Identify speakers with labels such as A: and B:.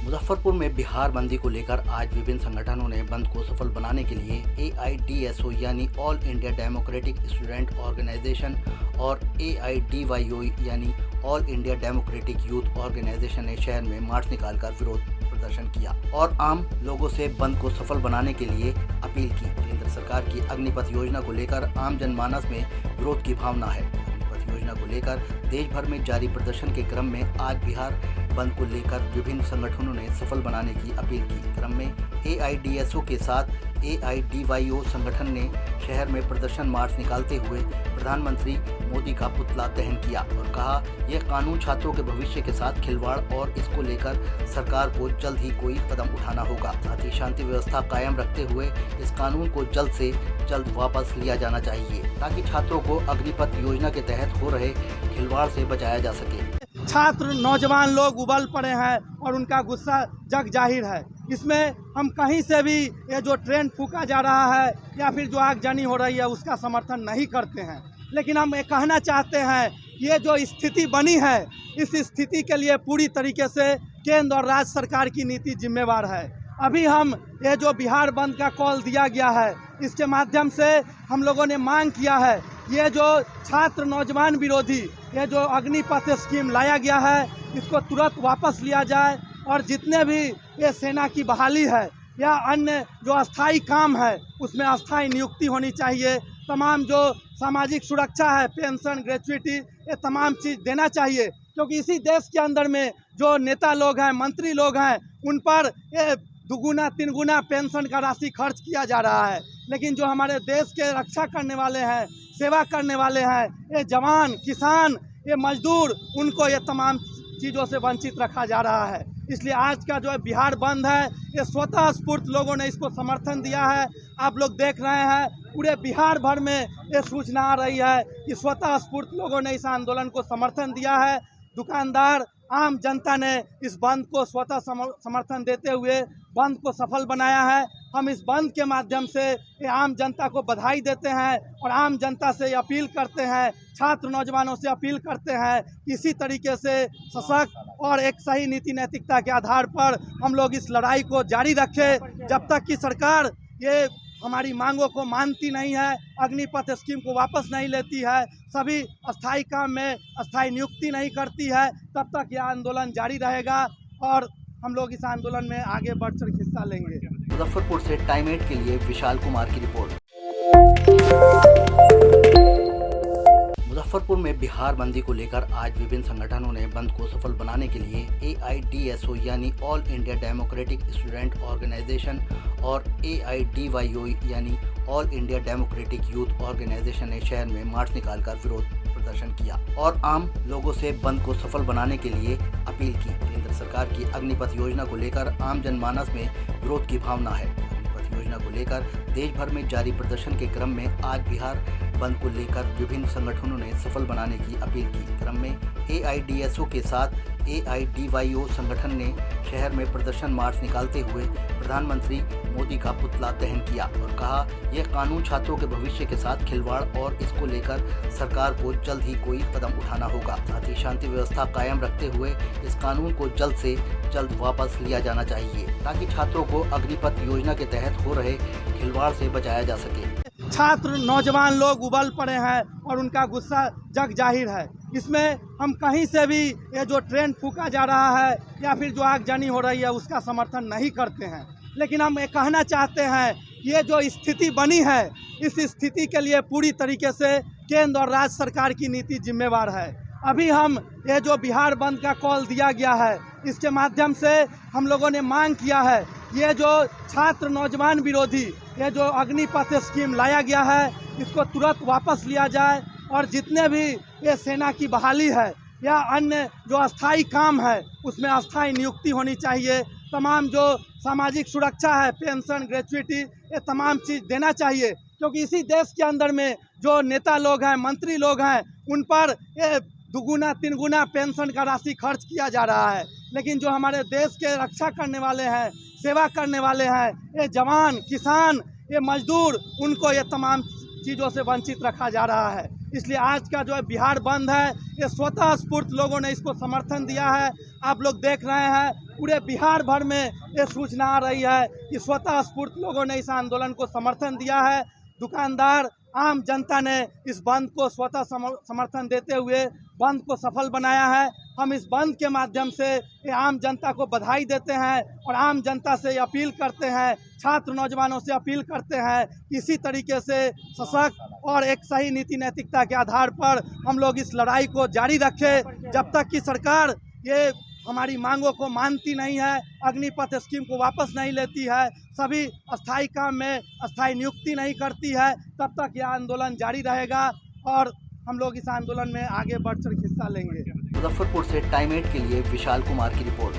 A: मुजफ्फरपुर में बिहार बंदी को लेकर आज विभिन्न संगठनों ने बंद को सफल बनाने के लिए AIDSO यानी All India Democratic Student Organization और AIDYO यानी All India Democratic Youth Organization ने शहर में मार्च निकालकर विरोध प्रदर्शन किया और आम लोगों से बंद को सफल बनाने के लिए अपील की। केंद्र सरकार की अग्निपथ योजना को लेकर आम जनमानस में विरोध की भावना है। अग्निपथ योजना को लेकर देश भर में जारी प्रदर्शन के क्रम में आज बिहार बंद को लेकर विभिन्न संगठनों ने सफल बनाने की अपील की। क्रम में AIDSO के साथ AIDYO संगठन ने शहर में प्रदर्शन मार्च निकालते हुए प्रधानमंत्री मोदी का पुतला दहन किया और कहा, यह कानून छात्रों के भविष्य के साथ खिलवाड़ और इसको लेकर सरकार को जल्द ही कोई कदम उठाना होगा। साथ ही शांति व्यवस्था कायम रखते हुए इस कानून को जल्द से जल्द वापस लिया जाना चाहिए ताकि छात्रों को अग्निपथ योजना के तहत हो रहे खिलवाड़ से बचाया जा सके।
B: छात्र नौजवान लोग उबल पड़े हैं और उनका गुस्सा जग जाहिर है। इसमें हम कहीं से भी ये जो ट्रेंड फूका जा रहा है या फिर जो आगजनी हो रही है उसका समर्थन नहीं करते हैं, लेकिन हम ये कहना चाहते हैं ये जो स्थिति बनी है इस स्थिति के लिए पूरी तरीके से केंद्र और राज्य सरकार की नीति जिम्मेवार है। अभी हम ये जो बिहार बंद का कॉल दिया गया है इसके माध्यम से हम लोगों ने मांग किया है ये जो छात्र नौजवान विरोधी ये जो अग्निपथ स्कीम लाया गया है इसको तुरंत वापस लिया जाए और जितने भी ये सेना की बहाली है या अन्य जो अस्थाई काम है उसमें अस्थाई नियुक्ति होनी चाहिए। तमाम जो सामाजिक सुरक्षा है, पेंशन, ग्रेच्युटी, ये तमाम चीज़ देना चाहिए क्योंकि इसी देश के अंदर में जो नेता लोग हैं, मंत्री लोग हैं, उन पर ये दुगुना तिनगुना पेंशन का राशि खर्च किया जा रहा है। लेकिन जो हमारे देश के रक्षा करने वाले हैं, सेवा करने वाले हैं, ये जवान, किसान, ये मजदूर, उनको ये तमाम चीज़ों से वंचित रखा जा रहा है। इसलिए आज का जो बिहार बंद है ये स्वतः स्फूर्त लोगों ने इसको समर्थन दिया है। आप लोग देख रहे हैं पूरे बिहार भर में ये सूचना आ रही है कि स्वतः स्फूर्त लोगों ने इस आंदोलन को समर्थन दिया है। दुकानदार, आम जनता ने इस बंद को स्वतः समर्थन देते हुए बंद को सफल बनाया है। हम इस बंद के माध्यम से ये आम जनता को बधाई देते हैं और आम जनता से अपील करते हैं, छात्र नौजवानों से अपील करते हैं कि इसी तरीके से सशक्त और एक सही नीति नैतिकता के आधार पर हम लोग इस लड़ाई को जारी रखें जब तक कि सरकार ये हमारी मांगों को मानती नहीं है, अग्निपथ स्कीम को वापस नहीं लेती है, सभी अस्थाई काम में अस्थाई नियुक्ति नहीं करती है, तब तक यह आंदोलन जारी रहेगा और हम लोग इस आंदोलन में आगे बढ़कर हिस्सा लेंगे।
A: मुजफ्फरपुर से टाइम 8 के लिए विशाल कुमार की रिपोर्ट। मुजफ्फरपुर में बिहार बंदी को लेकर आज विभिन्न संगठनों ने बंद को सफल बनाने के लिए AIDSO यानी All India Democratic Student Organization और AIDYO यानी All India Democratic Youth Organization ने शहर में मार्च निकालकर विरोध प्रदर्शन किया और आम लोगों से बंद को सफल बनाने के लिए अपील की। केंद्र सरकार की अग्निपथ योजना को लेकर आम जनमानस में विरोध की भावना है। अग्निपथ योजना को लेकर देश भर में जारी प्रदर्शन के क्रम में आज बिहार बंद को लेकर विभिन्न संगठनों ने सफल बनाने की अपील की। क्रम में AIDSO के साथ AIDYO संगठन ने शहर में प्रदर्शन मार्च निकालते हुए प्रधानमंत्री मोदी का पुतला दहन किया और कहा, यह कानून छात्रों के भविष्य के साथ खिलवाड़ और इसको लेकर सरकार को जल्द ही कोई कदम उठाना होगा। साथ ही शांति व्यवस्था कायम रखते हुए इस कानून को जल्द से जल्द वापस लिया जाना चाहिए ताकि छात्रों को अग्निपथ योजना के तहत हो रहे खिलवाड़ से बचाया जा सके।
B: छात्र नौजवान लोग उबल पड़े हैं और उनका गुस्सा जग जाहिर है। इसमें हम कहीं से भी ये जो ट्रेंड फूका जा रहा है या फिर जो आगजनी हो रही है उसका समर्थन नहीं करते हैं, लेकिन हम ये कहना चाहते हैं ये जो स्थिति बनी है इस स्थिति के लिए पूरी तरीके से केंद्र और राज्य सरकार की नीति जिम्मेवार है। अभी हम ये जो बिहार बंद का कॉल दिया गया है इसके माध्यम से हम लोगों ने मांग किया है ये जो छात्र नौजवान विरोधी ये जो अग्निपथ स्कीम लाया गया है इसको तुरंत वापस लिया जाए और जितने भी ये सेना की बहाली है या अन्य जो अस्थाई काम है उसमें अस्थाई नियुक्ति होनी चाहिए। तमाम जो सामाजिक सुरक्षा है, पेंशन, ग्रेच्युटी, ये तमाम चीज़ देना चाहिए क्योंकि इसी देश के अंदर में जो नेता लोग हैं, मंत्री लोग हैं, उन पर ये दुगुना तिनगुना पेंशन का राशि खर्च किया जा रहा है। लेकिन जो हमारे देश के रक्षा करने वाले हैं, सेवा करने वाले हैं, ये जवान, किसान, ये मजदूर, उनको ये तमाम चीज़ों से वंचित रखा जा रहा है। इसलिए आज का जो बिहार बंद है ये स्वतः स्फूर्त लोगों ने इसको समर्थन दिया है। आप लोग देख रहे हैं पूरे बिहार भर में ये सूचना आ रही है कि स्वतः स्फूर्त लोगों ने इस आंदोलन को समर्थन दिया है। दुकानदार, आम जनता ने इस बंद को स्वतः समर्थन देते हुए बंद को सफल बनाया है। हम इस बंद के माध्यम से ये आम जनता को बधाई देते हैं और आम जनता से अपील करते हैं, छात्र नौजवानों से अपील करते हैं कि इसी तरीके से सशक्त और एक सही नीति नैतिकता के आधार पर हम लोग इस लड़ाई को जारी रखें जब तक कि सरकार ये हमारी मांगों को मानती नहीं है, अग्निपथ स्कीम को वापस नहीं लेती है, सभी अस्थायी काम में अस्थायी नियुक्ति नहीं करती है, तब तक यह आंदोलन जारी रहेगा और हम लोग इस आंदोलन में आगे बढ़कर हिस्सा लेंगे।
A: मुजफ्फरपुर से टाइम 8 के लिए विशाल कुमार की रिपोर्ट।